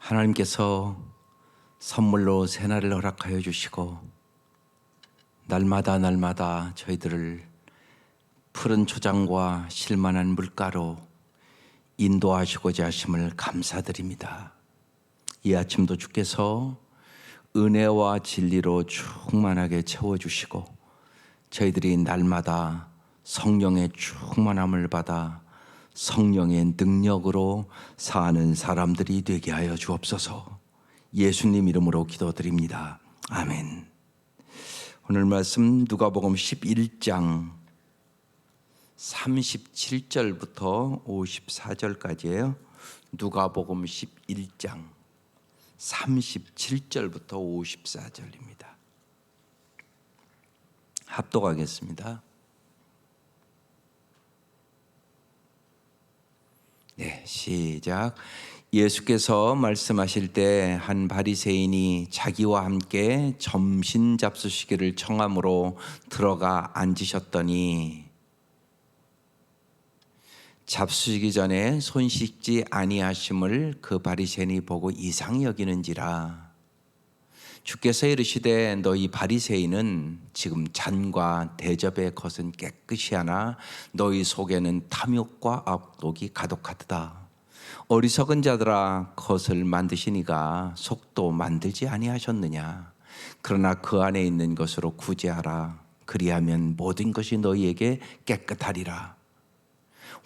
하나님께서 선물로 새날을 허락하여 주시고 날마다 저희들을 푸른 초장과 실만한 물가로 인도하시고자 하심을 감사드립니다. 이 아침도 주께서 은혜와 진리로 충만하게 채워주시고 저희들이 날마다 성령의 충만함을 받아 성령의 능력으로 사는 사람들이 되게 하여 주옵소서. 예수님 이름으로 기도드립니다. 아멘. 오늘 말씀 누가복음 11장 37절부터 54절까지예요. 누가복음 11장 37절부터 54절입니다. 합독하겠습니다. 네, 시작. 예수께서 말씀하실 때 한 바리새인이 자기와 함께 점심 잡수시기를 청함으로 들어가 앉으셨더니 잡수시기 전에 손 씻지 아니하심을 그 바리새인이 보고 이상히 여기는지라. 주께서 이르시되 너희 바리새인은 지금 잔과 대접의 것은 깨끗이 하나 너희 속에는 탐욕과 악독이 가득하도다. 어리석은 자들아, 것을 만드시니가 속도 만들지 아니하셨느냐. 그러나 그 안에 있는 것으로 구제하라. 그리하면 모든 것이 너희에게 깨끗하리라.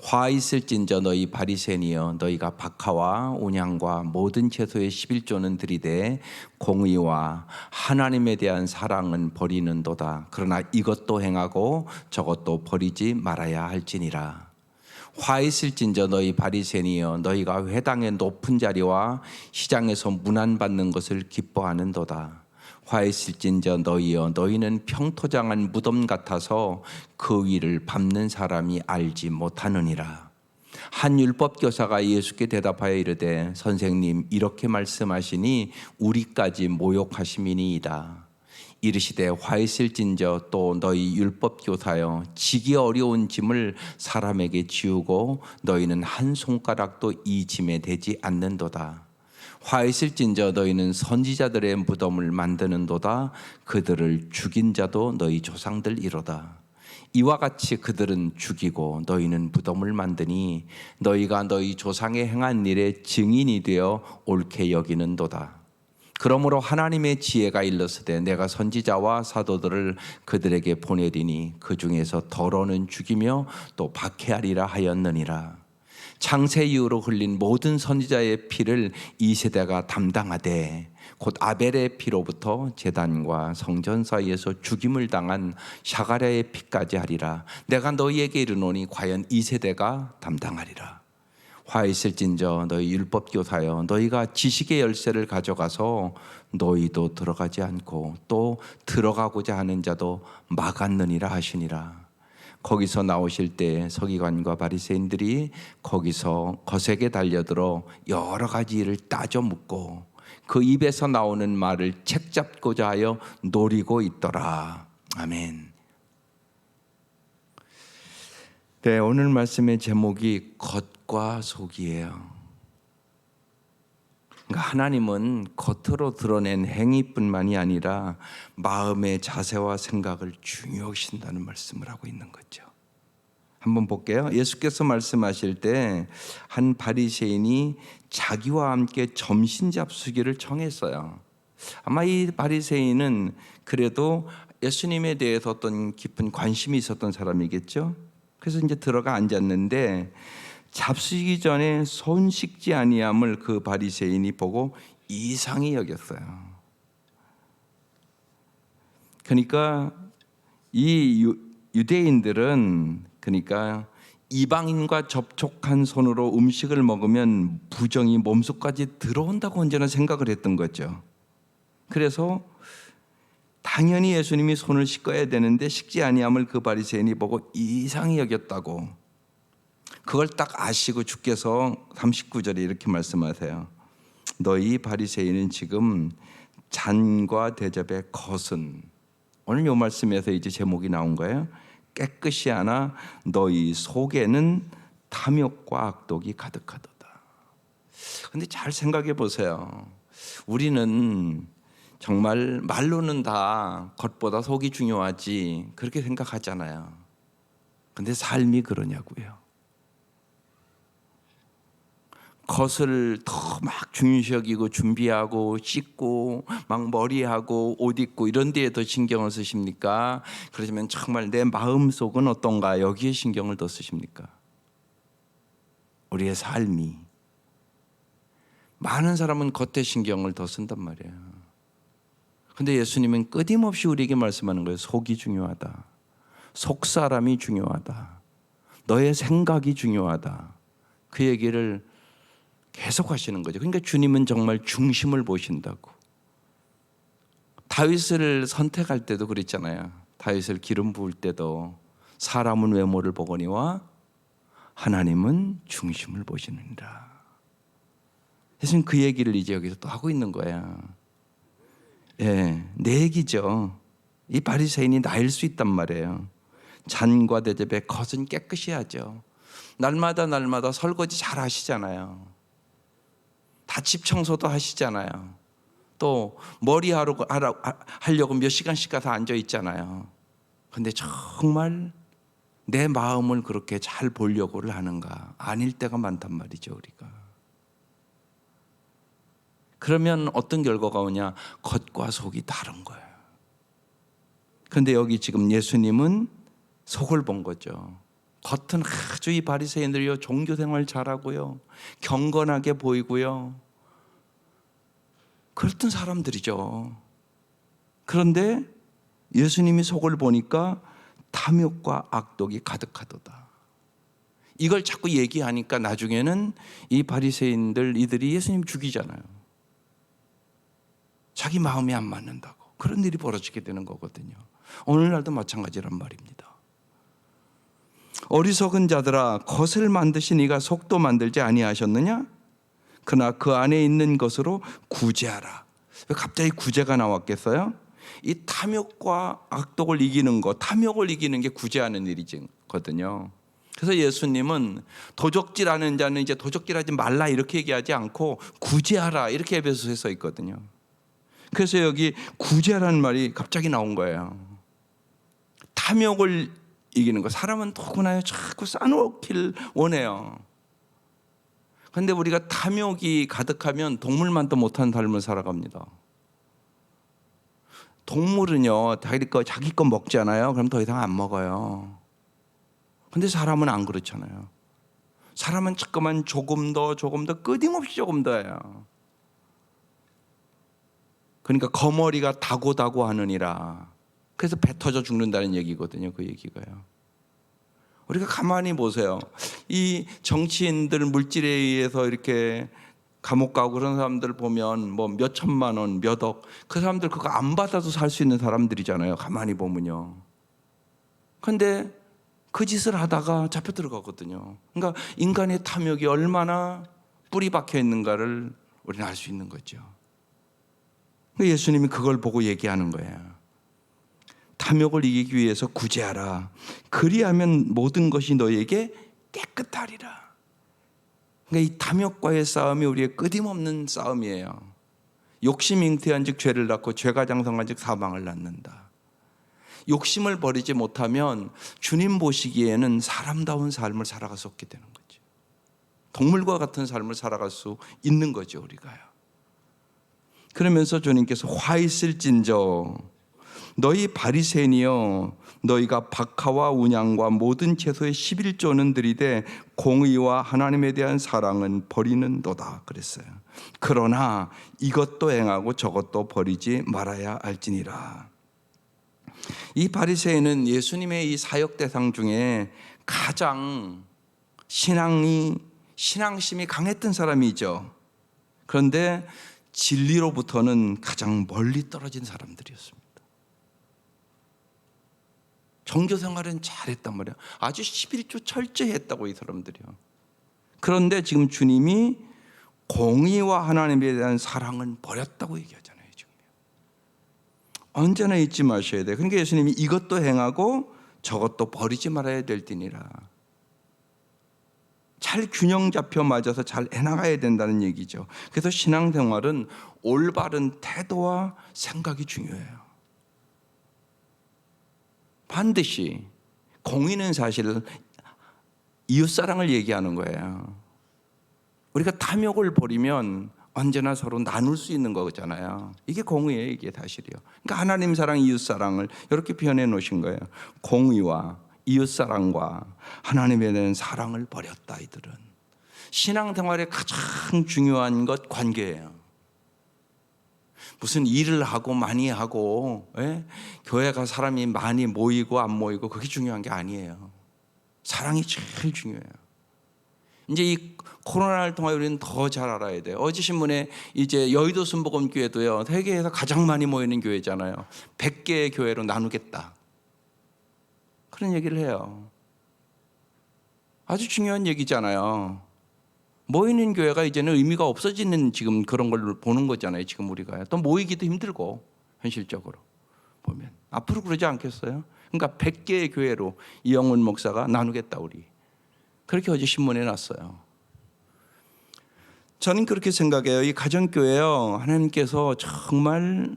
화 있을진저 너희 바리새인이여, 너희가 박하와 온향과 모든 채소의 11조는 들이되 공의와 하나님에 대한 사랑은 버리는도다. 그러나 이것도 행하고 저것도 버리지 말아야 할지니라. 화 있을진저 너희 바리새인이여, 너희가 회당의 높은 자리와 시장에서 문안받는 것을 기뻐하는도다. 화 있을진저 너희여, 너희는 평토장한 무덤 같아서 그 위를 밟는 사람이 알지 못하느니라. 한 율법교사가 예수께 대답하여 이르되 선생님, 이렇게 말씀하시니 우리까지 모욕하심이니이다. 이르시되 화 있을진저 또 너희 율법교사여, 지기 어려운 짐을 사람에게 지우고 너희는 한 손가락도 이 짐에 대지 않는도다. 화 있을진저 너희는 선지자들의 무덤을 만드는도다. 그들을 죽인 자도 너희 조상들이로다. 이와 같이 그들은 죽이고 너희는 무덤을 만드니 너희가 너희 조상의 행한 일의 증인이 되어 옳게 여기는도다. 그러므로 하나님의 지혜가 일렀으되 내가 선지자와 사도들을 그들에게 보내리니 그 중에서 더러는 죽이며 또 박해하리라 하였느니라. 창세 이후로 흘린 모든 선지자의 피를 이 세대가 담당하되 곧 아벨의 피로부터 제단과 성전 사이에서 죽임을 당한 샤가랴의 피까지 하리라. 내가 너희에게 이르노니 과연 이 세대가 담당하리라. 화 있을진저 너희 율법교사여, 너희가 지식의 열쇠를 가져가서 너희도 들어가지 않고 또 들어가고자 하는 자도 막았느니라 하시니라. 거기서 나오실 때 서기관과 바리새인들이 거기서 거세게 달려들어 여러 가지 일을 따져 묻고 그 입에서 나오는 말을 책잡고자 하여 노리고 있더라. 아멘. 네, 오늘 말씀의 제목이 겉과 속이에요. 그러니까 하나님은 겉으로 드러낸 행위뿐만이 아니라 마음의 자세와 생각을 중요하신다는 말씀을 하고 있는 거죠. 한번 볼게요. 예수께서 말씀하실 때 한 바리새인이 자기와 함께 점심 잡수기를 청했어요. 아마 이 바리새인은 그래도 예수님에 대해서 어떤 깊은 관심이 있었던 사람이겠죠. 그래서 이제 들어가 앉았는데 잡수기 전에 손 씻지 아니함을 그 바리새인이 보고 이상히 여겼어요. 그러니까 이 유대인들은 그러니까 이방인과 접촉한 손으로 음식을 먹으면 부정이 몸속까지 들어온다고 언제나 생각을 했던 거죠. 그래서 당연히 예수님이 손을 씻어야 되는데 씻지 아니함을 그 바리새인이 보고 이상히 여겼다고. 그걸 딱 아시고 주께서 39절에 이렇게 말씀하세요. 너희 바리새인은 지금 잔과 대접의 것은, 오늘 이 말씀에서 이제 제목이 나온 거예요. 깨끗이 하나 너희 속에는 탐욕과 악독이 가득하도다. 근데 잘 생각해 보세요. 우리는 정말 말로는 다 겉보다 속이 중요하지 그렇게 생각하잖아요. 근데 삶이 그러냐고요. 겉을 더 막 중요시 여기고 준비하고 씻고 막 머리하고 옷 입고 이런 데에 더 신경을 쓰십니까? 그러시면 정말 내 마음속은 어떤가 여기에 신경을 더 쓰십니까? 우리의 삶이 많은 사람은 겉에 신경을 더 쓴단 말이에요. 근데 예수님은 끊임없이 우리에게 말씀하는 거예요. 속이 중요하다. 속 사람이 중요하다. 너의 생각이 중요하다. 그 얘기를 계속 하시는 거죠. 그러니까 주님은 정말 중심을 보신다고. 다윗을 선택할 때도 그랬잖아요. 다윗을 기름 부을 때도 사람은 외모를 보거니와 하나님은 중심을 보시느니라. 예수님 그 얘기를 이제 여기서 또 하고 있는 거야. 예, 내 얘기죠. 이 바리새인이 나일 수 있단 말이에요. 잔과 대접의 겉은 깨끗이 하죠. 날마다 설거지 잘 하시잖아요. 다 집 청소도 하시잖아요. 또 머리 하려고 몇 시간씩 가서 앉아 있잖아요. 근데 정말 내 마음을 그렇게 잘 보려고를 하는가? 아닐 때가 많단 말이죠, 우리가. 그러면 어떤 결과가 오냐? 겉과 속이 다른 거예요. 그런데 여기 지금 예수님은 속을 본 거죠. 겉은 아주 이 바리새인들이요 종교 생활 잘하고요, 경건하게 보이고요, 그랬던 사람들이죠. 그런데 예수님이 속을 보니까 탐욕과 악독이 가득하도다. 이걸 자꾸 얘기하니까 나중에는 이 바리새인들 이들이 예수님 죽이잖아요. 자기 마음이 안 맞는다고. 그런 일이 벌어지게 되는 거거든요. 오늘날도 마찬가지란 말입니다. 어리석은 자들아, 겉을 만드신 이가 속도 만들지 아니하셨느냐? 그러나 그 안에 있는 것으로 구제하라. 왜 갑자기 구제가 나왔겠어요? 이 탐욕과 악독을 이기는 것, 탐욕을 이기는 게 구제하는 일이거든요. 그래서 예수님은 도적질하는 자는 이제 도적질하지 말라 이렇게 얘기하지 않고 구제하라 이렇게 에베소서에 써 있거든요. 그래서 여기 구제하라는 말이 갑자기 나온 거예요. 탐욕을 이기는 거. 사람은 누구나 자꾸 쌓아놓길 원해요. 그런데 우리가 탐욕이 가득하면 동물만도 못하는 삶을 살아갑니다. 동물은요 자기 거 먹잖아요. 그럼 더 이상 안 먹어요. 그런데 사람은 안 그렇잖아요. 사람은 자꾸만 조금 더 끊임없이 조금 더예요. 그러니까 거머리가 다고 하느니라. 그래서 배 터져 죽는다는 얘기거든요. 그 얘기가요. 우리가 가만히 보세요. 이 정치인들 물질에 의해서 이렇게 감옥 가고 그런 사람들 보면 뭐 몇 천만 원, 몇 억, 그 사람들 그거 안 받아도 살 수 있는 사람들이잖아요. 가만히 보면요. 그런데 그 짓을 하다가 잡혀 들어가거든요. 그러니까 인간의 탐욕이 얼마나 뿌리 박혀 있는가를 우리는 알 수 있는 거죠. 예수님이 그걸 보고 얘기하는 거예요. 탐욕을 이기기 위해서 구제하라. 그리하면 모든 것이 너에게 깨끗하리라. 그러니까 이 탐욕과의 싸움이 우리의 끊임없는 싸움이에요. 욕심 잉태한 즉 죄를 낳고 죄가 장성한 즉 사망을 낳는다. 욕심을 버리지 못하면 주님 보시기에는 사람다운 삶을 살아갈 수 없게 되는 거죠. 동물과 같은 삶을 살아갈 수 있는 거죠, 우리가요. 그러면서 주님께서 화 있을진저 너희 바리새인이여, 너희가 박하와 운양과 모든 채소의 11조는 들이되 공의와 하나님에 대한 사랑은 버리는도다 그랬어요. 그러나 이것도 행하고 저것도 버리지 말아야 할지니라. 이 바리새인은 예수님의 이 사역 대상 중에 가장 신앙심이 강했던 사람이죠. 그런데 진리로부터는 가장 멀리 떨어진 사람들이었습니다. 종교생활은 잘했단 말이에요. 아주 11조 철저히 했다고 이 사람들이요. 그런데 지금 주님이 공의와 하나님에 대한 사랑은 버렸다고 얘기하잖아요. 지금. 언제나 잊지 마셔야 돼요. 그러니까 예수님이 이것도 행하고 저것도 버리지 말아야 될 테니라. 잘 균형 잡혀 맞아서 잘 해나가야 된다는 얘기죠. 그래서 신앙생활은 올바른 태도와 생각이 중요해요. 반드시 공의는 사실 이웃사랑을 얘기하는 거예요. 우리가 탐욕을 버리면 언제나 서로 나눌 수 있는 거잖아요. 이게 공의예요. 이게 사실이요. 그러니까 하나님 사랑, 이웃 사랑을 이렇게 표현해 놓으신 거예요. 공의와 이웃 사랑과 하나님에 대한 사랑을 버렸다. 이들은 신앙생활의 가장 중요한 것 관계예요. 무슨 일을 하고 많이 하고 교회가 사람이 많이 모이고 안 모이고 그게 중요한 게 아니에요. 사랑이 제일 중요해요. 이제 이 코로나를 통해 우리는 더 잘 알아야 돼요. 어제 신문에 이제 여의도 순복음교회도요, 세계에서 가장 많이 모이는 교회잖아요. 100개의 교회로 나누겠다. 그런 얘기를 해요. 아주 중요한 얘기잖아요. 모이는 교회가 이제는 의미가 없어지는 지금 그런 걸 보는 거잖아요. 지금 우리가 또 모이기도 힘들고 현실적으로 보면 앞으로 그러지 않겠어요? 그러니까 100개의 교회로 이영훈 목사가 나누겠다 우리. 그렇게 어제 신문에 났어요. 저는 그렇게 생각해요. 이 가정교회요, 하나님께서 정말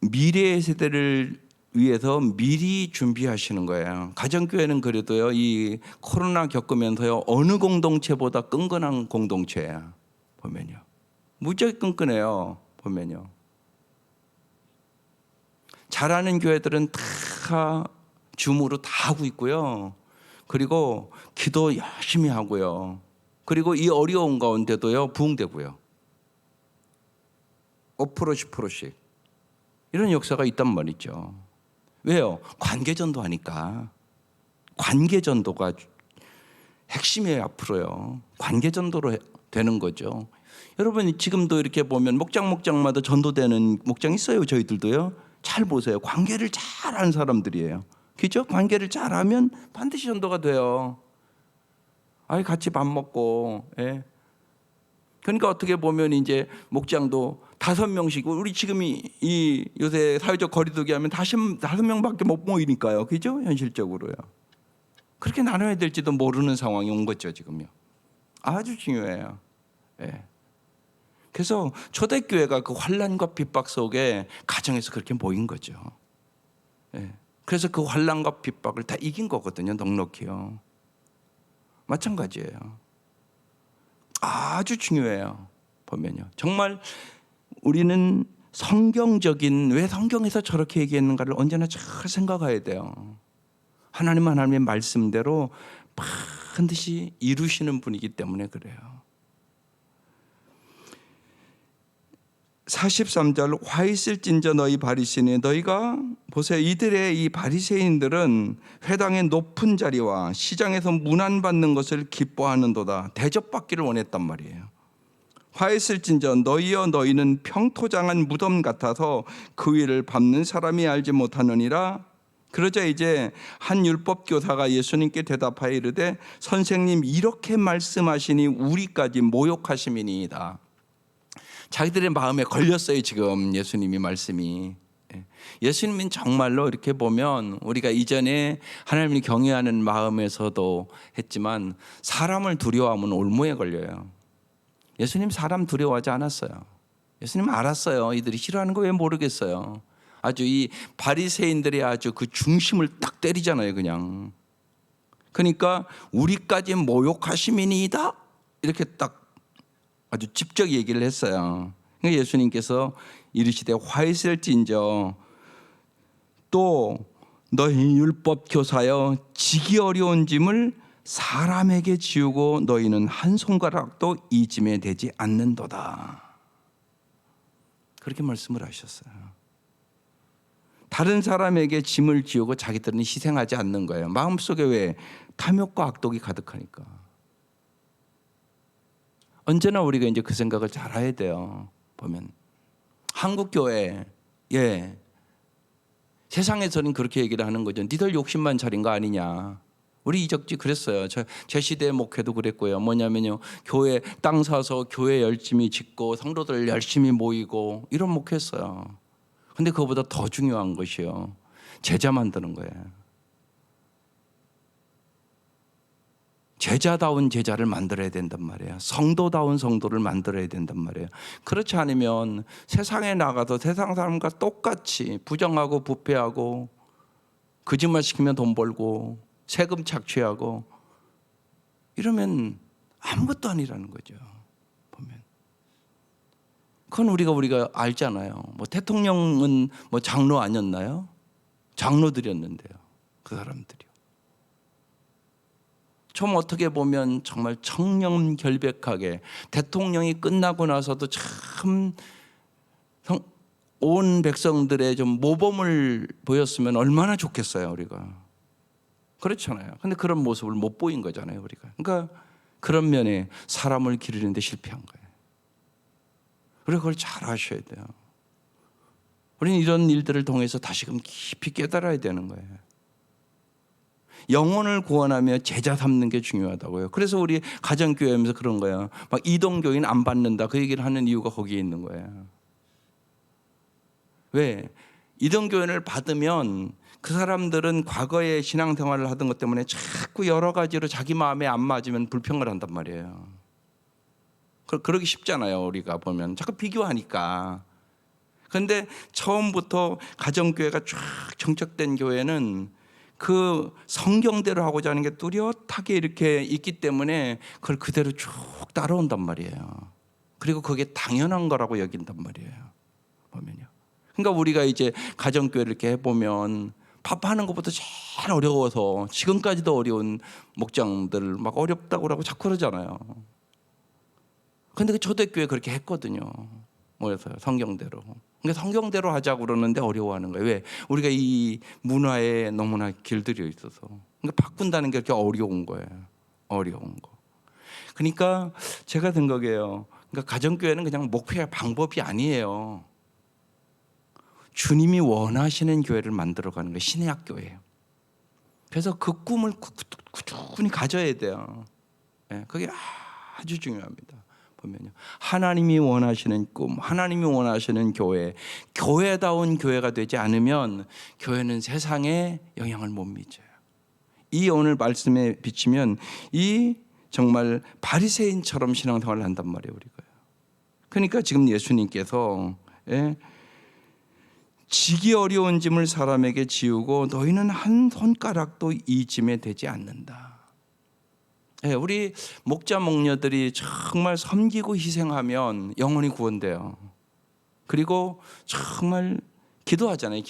미래의 세대를 위해서 미리 준비하시는 거예요. 가정교회는 그래도요, 이 코로나 겪으면서요, 어느 공동체보다 끈끈한 공동체예요. 보면요, 무지하게 끈끈해요. 보면요, 잘하는 교회들은 다 줌으로 다 하고 있고요. 그리고 기도 열심히 하고요. 그리고 이 어려운 가운데도요, 부흥되고요. 5% 10%씩 이런 역사가 있단 말이죠. 왜요? 관계전도 하니까. 관계전도가 핵심이에요. 앞으로요, 관계전도로 되는 거죠. 여러분 지금도 이렇게 보면 목장마다 전도되는 목장 있어요. 저희들도요. 잘 보세요. 관계를 잘하는 사람들이에요. 그죠? 관계를 잘하면 반드시 전도가 돼요. 아이 같이 밥 먹고, 그러니까 어떻게 보면 이제 목장도 5명씩, 우리 지금 이 요새 사회적 거리두기 하면 5명밖에 못 모이니까요. 그죠? 현실적으로요. 그렇게 나눠야 될지도 모르는 상황이 온 거죠, 지금요. 아주 중요해요. 그래서 초대교회가 그 환난과 핍박 속에 가정에서 그렇게 모인 거죠. 그래서 그 환난과 핍박을 다 이긴 거거든요, 넉넉히요. 마찬가지예요. 아주 중요해요. 보면요, 정말 우리는 성경적인, 왜 성경에서 저렇게 얘기했는가를 언제나 잘 생각해야 돼요. 하나님은 하나님의 말씀대로 반드시 이루시는 분이기 때문에 그래요. 43절, 화 있을진저 너희 바리새인이, 너희가 보세요. 이들의 이 바리새인들은 회당의 높은 자리와 시장에서 문안받는 것을 기뻐하는도다. 대접받기를 원했단 말이에요. 화 있을진저 너희여, 너희는 평토장한 무덤 같아서 그 위를 밟는 사람이 알지 못하느니라. 그러자 이제 한 율법 교사가 예수님께 대답하여 이르되, 선생님 이렇게 말씀하시니 우리까지 모욕하심이니이다. 자기들의 마음에 걸렸어요. 지금 예수님이 말씀이. 예수님은 정말로 이렇게 보면 우리가 이전에 하나님을 경외하는 마음에서도 했지만 사람을 두려워하면 올무에 걸려요. 예수님 사람 두려워하지 않았어요. 예수님 알았어요. 이들이 싫어하는 거 왜 모르겠어요. 아주 이 바리새인들의 아주 그 중심을 딱 때리잖아요, 그냥. 그러니까 우리까지 모욕하심이니이다, 이렇게 딱 아주 직접 얘기를 했어요. 그러니까 예수님께서 이르시되, 화 있을진저 또 너희 율법 교사여, 지기 어려운 짐을 사람에게 지우고 너희는 한 손가락도 이 짐에 대지 않는도다. 그렇게 말씀을 하셨어요. 다른 사람에게 짐을 지우고 자기들은 희생하지 않는 거예요. 마음속에 왜? 탐욕과 악독이 가득하니까. 언제나 우리가 이제 그 생각을 잘 해야 돼요. 보면 한국 교회, 세상에서는 그렇게 얘기를 하는 거죠. 니들 욕심만 차린 거 아니냐. 우리 이적지 그랬어요. 제 시대의 목회도 그랬고요. 뭐냐면요, 교회 땅 사서 교회 열심히 짓고 성도들 열심히 모이고 이런 목회했어요. 근데 그거보다 더 중요한 것이요, 제자 만드는 거예요. 제자다운 제자를 만들어야 된단 말이에요. 성도다운 성도를 만들어야 된단 말이에요. 그렇지 않으면 세상에 나가서 세상 사람과 똑같이 부정하고 부패하고 거짓말 시키면 돈 벌고 세금 착취하고 이러면 아무것도 아니라는 거죠. 보면 그건 우리가 알잖아요. 뭐 대통령은 뭐 장로 아니었나요? 장로들이었는데요. 그 사람들이요. 좀 어떻게 보면 정말 청렴결백하게 대통령이 끝나고 나서도 참 온 백성들의 좀 모범을 보였으면 얼마나 좋겠어요, 우리가. 그렇잖아요. 근데 그런 모습을 못 보인 거잖아요, 우리가. 그러니까 그런 면에 사람을 기르는 데 실패한 거예요. 우리가 그걸 잘 아셔야 돼요. 우리는 이런 일들을 통해서 다시금 깊이 깨달아야 되는 거예요. 영혼을 구원하며 제자 삼는 게 중요하다고요. 그래서 우리 가정교회하면서 그런 거예요. 막 이동교인 안 받는다 그 얘기를 하는 이유가 거기에 있는 거예요. 왜? 이동교인을 받으면 그 사람들은 과거에 신앙생활을 하던 것 때문에 자꾸 여러 가지로 자기 마음에 안 맞으면 불평을 한단 말이에요. 그러기 쉽잖아요. 우리가 보면 자꾸 비교하니까. 그런데 처음부터 가정교회가 쫙 정착된 교회는 그 성경대로 하고자 하는 게 뚜렷하게 이렇게 있기 때문에 그걸 그대로 쭉 따라온단 말이에요. 그리고 그게 당연한 거라고 여긴단 말이에요. 보면요. 그러니까 우리가 이제 가정교회를 이렇게 해보면 파파하는 것부터 제일 어려워서 지금까지도 어려운 목장들 막 어렵다고 그러고 자꾸 그러잖아요. 근데 그 초대교회 그렇게 했거든요. 뭐여서 성경대로. 그러니까 성경대로 하자고 그러는데 어려워하는 거예요. 왜? 우리가 이 문화에 너무나 길들여 있어서. 그러니까 바꾼다는 게 이렇게 어려운 거예요. 어려운 거. 그러니까 제가 생각해요. 그러니까 가정교회는 그냥 목표야 방법이 아니에요. 주님이 원하시는 교회를 만들어가는 거예요. 신의 학교예요. 그래서 그 꿈을 꾸준히 가져야 돼요. 그게 아주 중요합니다. 보면요. 하나님이 원하시는 꿈, 하나님이 원하시는 교회, 교회다운 교회가 되지 않으면 교회는 세상에 영향을 못 미쳐요. 이 오늘 말씀에 비치면 이 정말 바리새인처럼 신앙생활을 한단 말이에요, 우리가. 그러니까 지금 예수님께서 지기 어려운 짐을 사람에게 지우고 너희는 한 손가락도 이 짐에 대지 않는다. 우리 목자 목녀들이 정말 섬기고 희생하면 영혼이 구원돼요. 그리고 정말 기도하잖아요.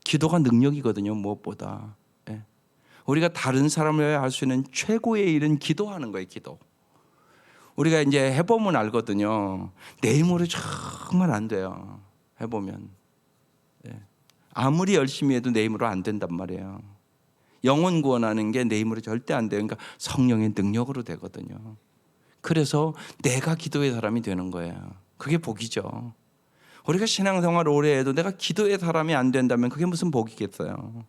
기도가 능력이거든요. 무엇보다. 우리가 다른 사람을 위해 할 수 있는 최고의 일은 기도하는 거예요. 기도. 우리가 이제 해보면 알거든요. 내 힘으로 정말 안 돼요. 해보면 아무리 열심히 해도 내 힘으로 안 된단 말이에요. 영혼 구원하는 게 내 힘으로 절대 안 돼요. 그러니까 성령의 능력으로 되거든요. 그래서 내가 기도의 사람이 되는 거예요. 그게 복이죠. 우리가 신앙생활 오래 해도 내가 기도의 사람이 안 된다면 그게 무슨 복이겠어요.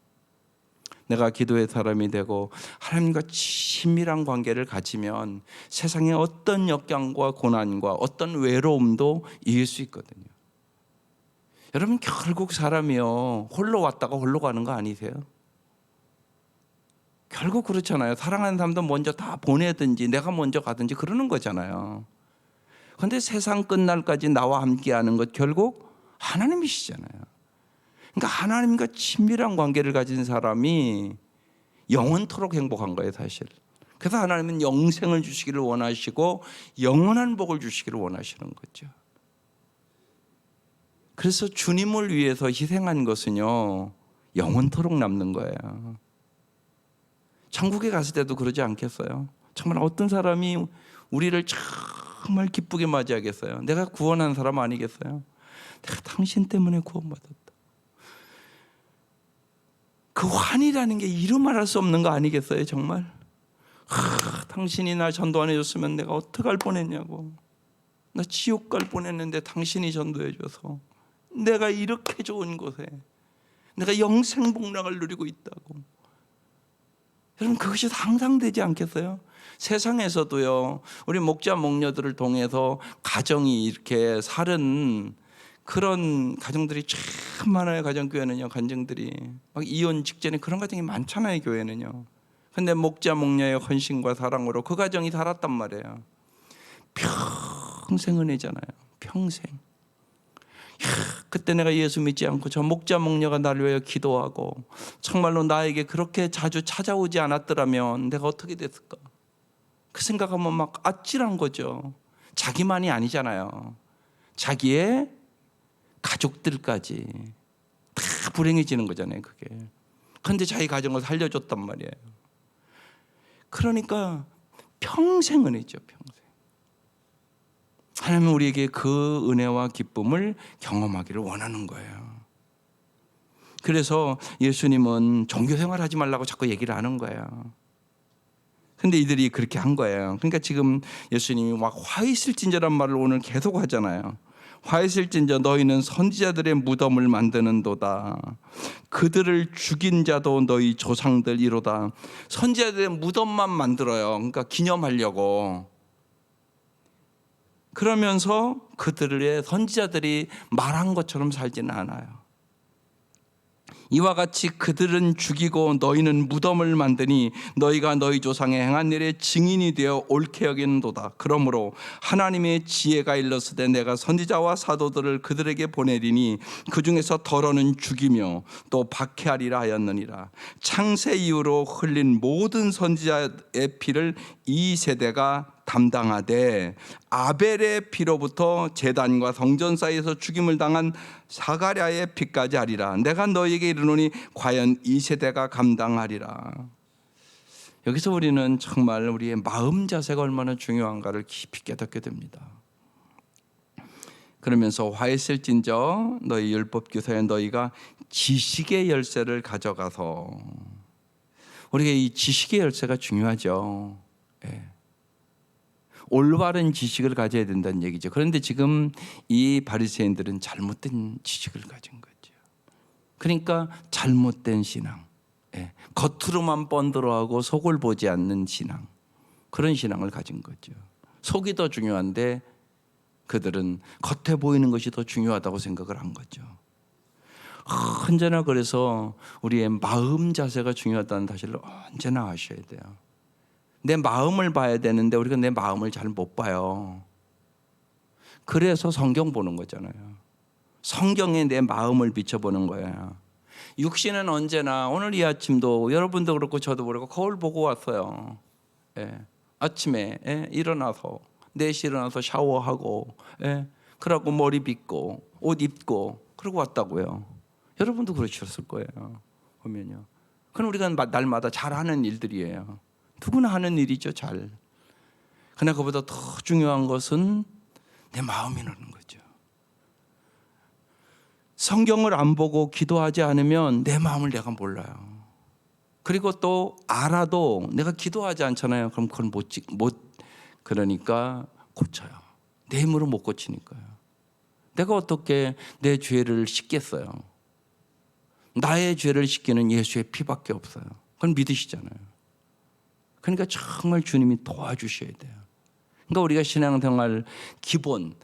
내가 기도의 사람이 되고 하나님과 친밀한 관계를 가지면 세상의 어떤 역경과 고난과 어떤 외로움도 이길 수 있거든요. 여러분 결국 사람이요 홀로 왔다가 홀로 가는 거 아니세요? 결국 그렇잖아요. 사랑하는 사람도 먼저 다 보내든지 내가 먼저 가든지 그러는 거잖아요. 그런데 세상 끝날까지 나와 함께하는 것 결국 하나님이시잖아요. 그러니까 하나님과 친밀한 관계를 가진 사람이 영원토록 행복한 거예요, 사실. 그래서 하나님은 영생을 주시기를 원하시고 영원한 복을 주시기를 원하시는 거죠. 그래서 주님을 위해서 희생한 것은요 영원토록 남는 거예요. 천국에 갔을 때도 그러지 않겠어요? 정말 어떤 사람이 우리를 정말 기쁘게 맞이하겠어요? 내가 구원한 사람 아니겠어요? 내가 당신 때문에 구원받았다. 그 환이라는 게 이루 말할 수 없는 거 아니겠어요? 정말 당신이 날 전도 안 해줬으면 내가 어떡할 뻔했냐고. 나 지옥 갈 뻔했는데 당신이 전도해줘서 내가 이렇게 좋은 곳에 내가 영생복락을 누리고 있다고. 여러분 그것이 상상되지 않겠어요? 세상에서도요 우리 목자 목녀들을 통해서 가정이 이렇게 살은 그런 가정들이 참 많아요. 가정교회는요. 가정들이 막 이혼 직전에 그런 가정이 많잖아요. 교회는요. 근데 목자 목녀의 헌신과 사랑으로 그 가정이 살았단 말이에요. 평생 은혜잖아요. 평생. 그때 내가 예수 믿지 않고 저 목자 목녀가 나를 위하여 기도하고 정말로 나에게 그렇게 자주 찾아오지 않았더라면 내가 어떻게 됐을까? 그 생각하면 막 아찔한 거죠. 자기만이 아니잖아요. 자기의 가족들까지 다 불행해지는 거잖아요. 그게. 그런데 자기 가정을 살려줬단 말이에요. 그러니까 평생 은혜죠. 평생. 하나님은 우리에게 그 은혜와 기쁨을 경험하기를 원하는 거예요. 그래서 예수님은 종교생활 하지 말라고 자꾸 얘기를 하는 거예요. 근데 이들이 그렇게 한 거예요. 그러니까 지금 예수님이 막 화 있을진저란 말을 오늘 계속 하잖아요. 화 있을진저 너희는 선지자들의 무덤을 만드는도다. 그들을 죽인 자도 너희 조상들이로다. 선지자들의 무덤만 만들어요. 그러니까 기념하려고. 그러면서 그들의 선지자들이 말한 것처럼 살지는 않아요. 이와 같이 그들은 죽이고 너희는 무덤을 만드니 너희가 너희 조상의 행한 일의 증인이 되어 옳게 여기는도다. 그러므로 하나님의 지혜가 일렀으되 내가 선지자와 사도들을 그들에게 보내리니 그 중에서 더러는 죽이며 또 박해하리라 하였느니라. 창세 이후로 흘린 모든 선지자의 피를 이 세대가 담당하되 아벨의 피로부터 제단과 성전 사이에서 죽임을 당한 사가랴의 피까지 하리라. 내가 너희에게 이르노니 과연 이 세대가 감당하리라. 여기서 우리는 정말 우리의 마음 자세가 얼마나 중요한가를 깊이 깨닫게 됩니다. 그러면서 화했을진저 너희 율법교사에 너희가 지식의 열쇠를 가져가서, 우리가 이 지식의 열쇠가 중요하죠. 예. 올바른 지식을 가져야 된다는 얘기죠. 그런데 지금 이 바리새인들은 잘못된 지식을 가진 거죠. 그러니까 잘못된 신앙, 겉으로만 번들어하고 속을 보지 않는 신앙, 그런 신앙을 가진 거죠. 속이 더 중요한데 그들은 겉에 보이는 것이 더 중요하다고 생각을 한 거죠. 언제나 그래서 우리의 마음 자세가 중요하다는 사실을 언제나 아셔야 돼요. 내 마음을 봐야 되는데 우리가 내 마음을 잘 못 봐요. 그래서 성경 보는 거잖아요. 성경에 내 마음을 비춰보는 거예요. 육신은 언제나, 오늘 이 아침도 여러분도 그렇고 저도 그렇고 거울 보고 왔어요. 아침에 일어나서 4시 일어나서 샤워하고 그러고 머리 빗고 옷 입고 그러고 왔다고요. 여러분도 그러셨을 거예요. 보면요. 그건 우리가 날마다 잘하는 일들이에요. 누구나 하는 일이죠, 잘. 그러나 그보다 더 중요한 것은 내 마음이라는 거죠. 성경을 안 보고 기도하지 않으면 내 마음을 내가 몰라요. 그리고 또 알아도 내가 기도하지 않잖아요. 그럼 그걸 그러니까 고쳐요. 내 힘으로 못 고치니까요. 내가 어떻게 내 죄를 씻겠어요? 나의 죄를 씻기는 예수의 피밖에 없어요. 그건 믿으시잖아요. 그러니까 정말 주님이 도와주셔야 돼요. 그러니까 우리가 신앙생활 기본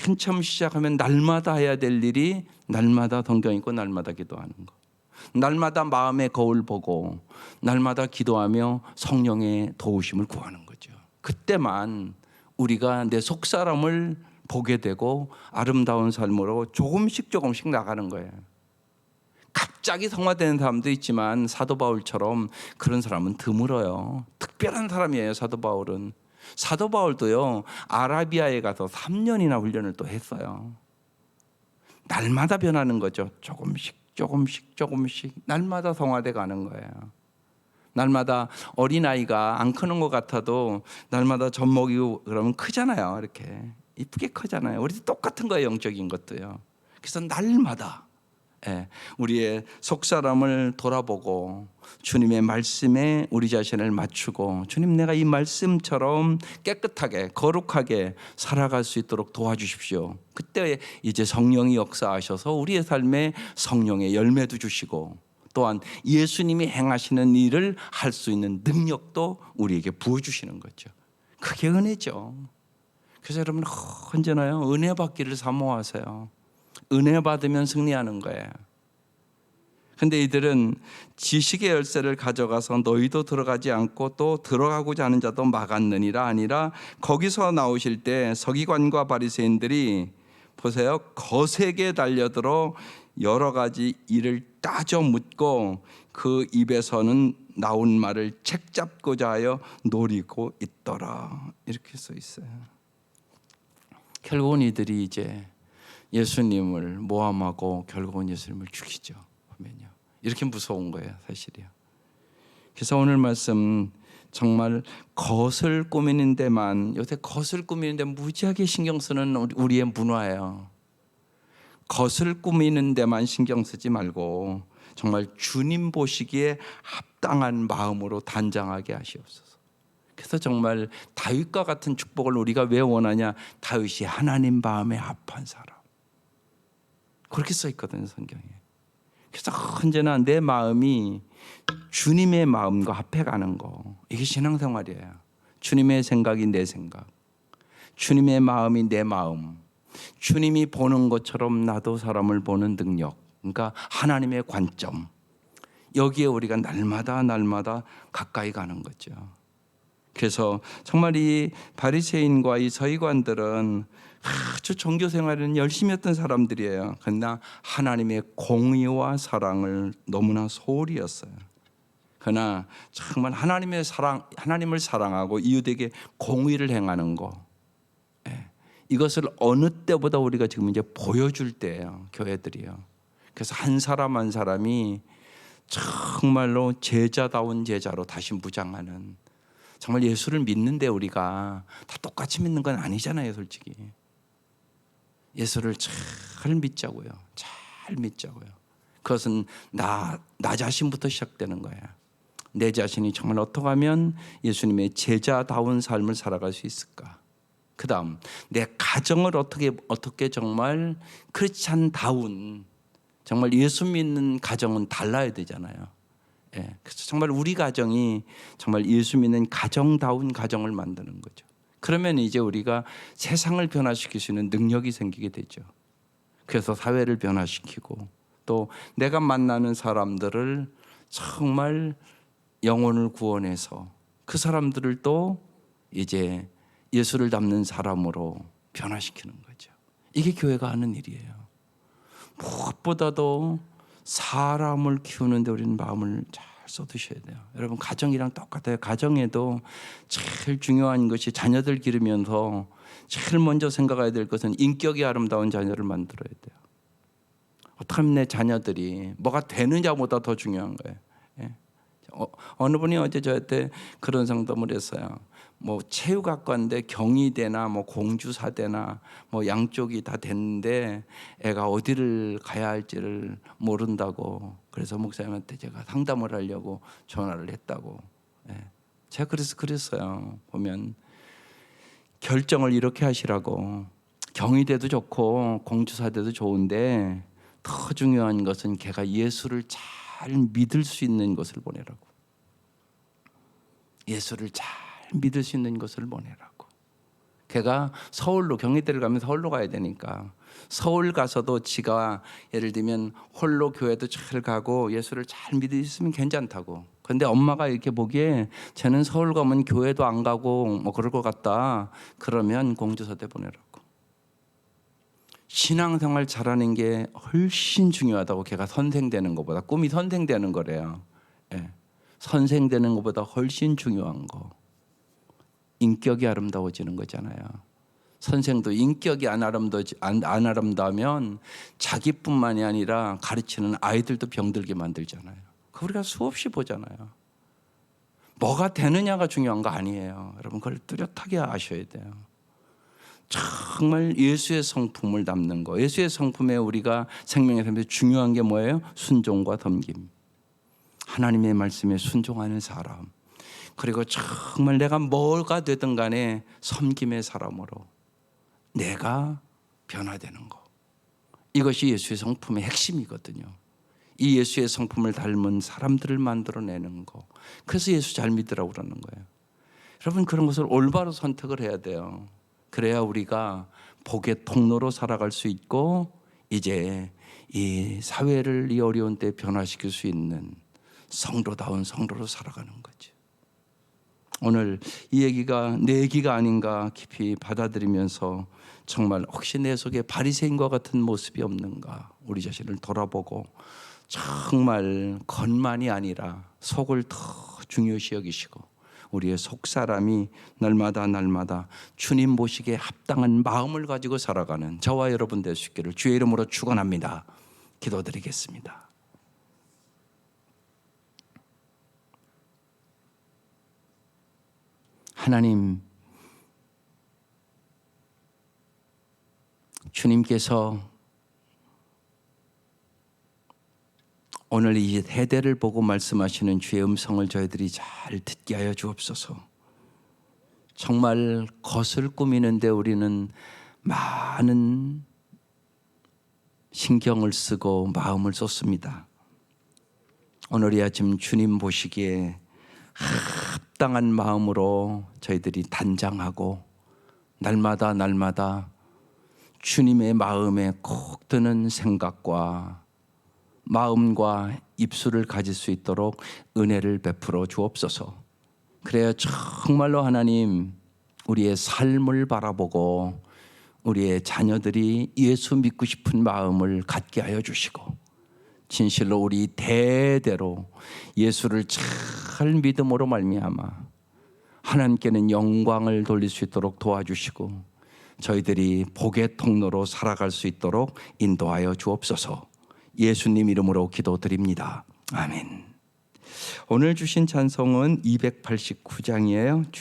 맨 처음 시작하면 날마다 해야 될 일이 날마다 성경 읽고 날마다 기도하는 거, 날마다 마음의 거울 보고 날마다 기도하며 성령의 도우심을 구하는 거죠. 그때만 우리가 내 속사람을 보게 되고 아름다운 삶으로 조금씩 나가는 거예요. 갑자기 성화되는 사람도 있지만 사도 바울처럼 그런 사람은 드물어요. 특별한 사람이에요. 사도 바울은. 사도 바울도요, 아라비아에 가서 3년이나 훈련을 또 했어요. 날마다 변하는 거죠. 조금씩 날마다 성화돼 가는 거예요. 날마다 어린아이가 안 크는 것 같아도 날마다 젖먹이고 그러면 크잖아요. 이렇게 이쁘게 크잖아요. 우리도 똑같은 거예요. 영적인 것도요. 그래서 날마다 우리의 속사람을 돌아보고 주님의 말씀에 우리 자신을 맞추고, 주님, 내가 이 말씀처럼 깨끗하게 거룩하게 살아갈 수 있도록 도와주십시오. 그때 이제 성령이 역사하셔서 우리의 삶에 성령의 열매도 주시고, 또한 예수님이 행하시는 일을 할 수 있는 능력도 우리에게 부어주시는 거죠. 그게 은혜죠. 그래서 여러분 언제나요, 은혜 받기를 사모하세요. 은혜 받으면 승리하는 거예요. 근데 이들은 지식의 열쇠를 가져가서 너희도 들어가지 않고 또 들어가고자 하는 자도 막았느니라 아니라 거기서 나오실 때 서기관과 바리새인들이 보세요. 거세게 달려들어 여러 가지 일을 따져 묻고 그 입에서는 나온 말을 책잡고자 하여 노리고 있더라. 이렇게 써 있어요. 결국은 이들이 이제 예수님을 모함하고 결국은 예수님을 죽이죠. 보면요. 이렇게 무서운 거예요, 사실이요. 그래서 오늘 말씀 정말 겉을 꾸미는 데만, 요새 겉을 꾸미는 데 무지하게 신경 쓰는 우리의 문화예요. 겉을 꾸미는 데만 신경 쓰지 말고 정말 주님 보시기에 합당한 마음으로 단장하게 하시옵소서. 그래서 정말 다윗과 같은 축복을 우리가 왜 원하냐? 다윗이 하나님 마음에 합한 사람. 그렇게 써 있거든요, 성경에. 그래서 언제나 내 마음이 주님의 마음과 합해가는 거, 이게 신앙생활이에요. 주님의 생각이 내 생각, 주님의 마음이 내 마음, 주님이 보는 것처럼 나도 사람을 보는 능력, 그러니까 하나님의 관점, 여기에 우리가 날마다 가까이 가는 거죠. 그래서 정말 이 바리새인과 이 서기관들은 아주 종교 생활은 열심히 했던 사람들이에요. 그러나 하나님의 공의와 사랑을 너무나 소홀히 했어요. 그러나 정말 하나님을 사랑하고 이웃에게 공의를 행하는 거, 이것을 어느 때보다 우리가 지금 이제 보여줄 때예요, 교회들이요. 그래서 한 사람 한 사람이 정말로 제자다운 제자로 다시 무장하는, 정말 예수를 믿는데 우리가 다 똑같이 믿는 건 아니잖아요, 솔직히. 예수를 잘 믿자고요. 잘 믿자고요. 그것은 나 자신부터 시작되는 거예요. 내 자신이 정말 어떻게 하면 예수님의 제자다운 삶을 살아갈 수 있을까? 그 다음 내 가정을 어떻게 정말 크리스찬다운, 정말 예수 믿는 가정은 달라야 되잖아요. 그래서 정말 우리 가정이 정말 예수 믿는 가정다운 가정을 만드는 거죠. 그러면 이제 우리가 세상을 변화시킬 수 있는 능력이 생기게 되죠. 그래서 사회를 변화시키고 또 내가 만나는 사람들을 정말 영혼을 구원해서 그 사람들을 또 이제 예수를 닮는 사람으로 변화시키는 거죠. 이게 교회가 하는 일이에요. 무엇보다도 사람을 키우는데 우리는 마음을 잘 쏟으셔야 돼요. 여러분, 가정이랑 똑같아요. 가정에도 제일 중요한 것이 자녀들 기르면서 제일 먼저 생각해야 될 것은 인격이 아름다운 자녀를 만들어야 돼요. 어떻게 하면 내 자녀들이 뭐가 되느냐보다 더 중요한 거예요. 어느 분이 어제 저한테 그런 상담을 했어요. 뭐 체육학과인데 경희대나 뭐 공주사대나 뭐 양쪽이 다 됐는데 애가 어디를 가야 할지를 모른다고, 그래서 목사님한테 제가 상담을 하려고 전화를 했다고. 제가 그래서 그랬어요. 보면 결정을 이렇게 하시라고. 경희대도 좋고 공주사대도 좋은데 더 중요한 것은 걔가 예수를 잘 믿을 수 있는 것을 보내라고. 예수를 잘 믿을 수 있는 것을 보내라고. 걔가 서울로, 경희대를 가면 서울로 가야 되니까 서울 가서도 지가 예를 들면 홀로 교회도 잘 가고 예수를 잘 믿으시면 괜찮다고. 그런데 엄마가 이렇게 보기에 쟤는 서울 가면 교회도 안 가고 뭐 그럴 것 같다. 그러면 공주사대 보내라고. 신앙생활 잘하는 게 훨씬 중요하다고. 걔가 선생되는 것보다, 꿈이 선생되는 거래요. 선생되는 것보다 훨씬 중요한 거, 인격이 아름다워지는 거잖아요. 선생도 인격이 안 아름다우면 자기뿐만이 아니라 가르치는 아이들도 병들게 만들잖아요. 그거 우리가 수없이 보잖아요. 뭐가 되느냐가 중요한 거 아니에요. 여러분, 그걸 뚜렷하게 아셔야 돼요. 정말 예수의 성품을 담는 거. 예수의 성품에 우리가 생명의 삶에서 중요한 게 뭐예요? 순종과 섬김. 하나님의 말씀에 순종하는 사람. 그리고 정말 내가 뭐가 되든 간에 섬김의 사람으로 내가 변화되는 거. 이것이 예수의 성품의 핵심이거든요. 이 예수의 성품을 닮은 사람들을 만들어내는 거. 그래서 예수 잘 믿으라고 그러는 거예요. 여러분, 그런 것을 올바로 선택을 해야 돼요. 그래야 우리가 복의 통로로 살아갈 수 있고 이제 이 사회를 이 어려운 때 변화시킬 수 있는 성도다운 성도로 살아가는 거죠. 오늘 이 얘기가 내 얘기가 아닌가 깊이 받아들이면서 정말 혹시 내 속에 바리새인과 같은 모습이 없는가 우리 자신을 돌아보고 정말 겉만이 아니라 속을 더 중요시 여기시고 우리의 속사람이 날마다 주님 보시기에 합당한 마음을 가지고 살아가는 저와 여러분 될 수 있기를 주의 이름으로 축원합니다. 기도드리겠습니다. 하나님, 주님께서 오늘 이 세대를 보고 말씀하시는 주의 음성을 저희들이 잘 듣게 하여 주옵소서. 정말 겉을 꾸미는데 우리는 많은 신경을 쓰고 마음을 쏟습니다. 오늘 이 아침 주님 보시기에 합당한 마음으로 저희들이 단장하고 날마다 주님의 마음에 콕 드는 생각과 마음과 입술을 가질 수 있도록 은혜를 베풀어 주옵소서. 그래야 정말로 하나님 우리의 삶을 바라보고 우리의 자녀들이 예수 믿고 싶은 마음을 갖게 하여 주시고 진실로 우리 대대로 예수를 잘 믿음으로 말미암아 하나님께는 영광을 돌릴 수 있도록 도와주시고 저희들이 복의 통로로 살아갈 수 있도록 인도하여 주옵소서. 예수님 이름으로 기도드립니다. 아멘. 오늘 주신 찬송은 289장이에요.